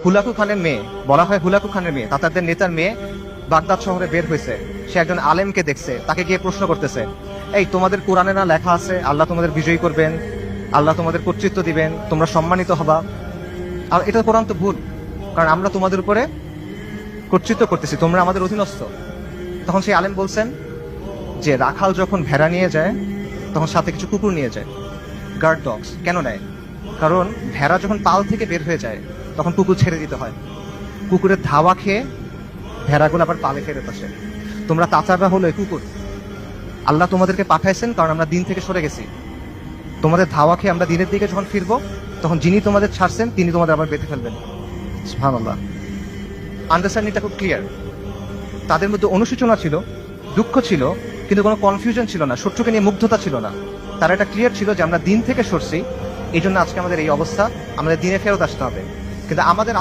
হুলাকু খানের মেয়ে, বলা হয় হুলাকু খানের মেয়ে, তাতারদের নেতার মেয়ে বাগদাদ শহরে বের হয়েছে। সে একজন আলেমকে দেখছে, তাকে গিয়ে প্রশ্ন করতেছে, এই তোমাদের কোরআনে না লেখা আছে আল্লাহ তোমাদের বিজয়ী করবেন, আল্লাহ তোমাদের কর্তৃত্ব দিবেন, তোমরা সম্মানিত হবা, আর এটা কোরআন তো ভুল, কারণ আমরা তোমাদের উপরে কর্তৃত্ব করতেছি, তোমরা আমাদের অধীনস্থ। তখন সেই আলেম বলছেন যে রাখাল যখন ভেড়া নিয়ে যায় তখন সাথে কিছু কুকুর নিয়ে যায়, গার্ড ডগস। কেন নেয়? কারণ ভেড়া যখন পাল থেকে বের হয়ে যায় তখন কুকুর ছেড়ে দিতে হয়, কুকুরের ধাওয়া খেয়ে ভেড়াগুলো আবার পালে ফেরত আসে। তোমরা তাতাররা হলো এই কুকুর, আল্লাহ তোমাদেরকে পাঠাইছেন কারণ আমরা দিন থেকে সরে গেছি। তোমাদের ধাওয়া খেয়ে আমরা দিনের দিকে যখন ফিরবো তখন যিনি তোমাদের ছাড়ছেন তিনি তোমাদের আবার বেঁধে ফেলবেন। সুবহানাল্লাহ। আন্ডারস্ট্যান্ডিংটা খুব ক্লিয়ার। তাদের মধ্যে অনুশোচনা ছিল, দুঃখ ছিল, কিন্তু কোনো কনফিউশন ছিল না, শত্রুকে নিয়ে মুগ্ধতা ছিল না। তারা এটা ক্লিয়ার ছিল যে আমরা দিন থেকে সরছি, এই জন্য আজকে আমাদের এই অবস্থা, আমাদের দিনে ফেরত আসতে হবে। কিন্তু আমাদের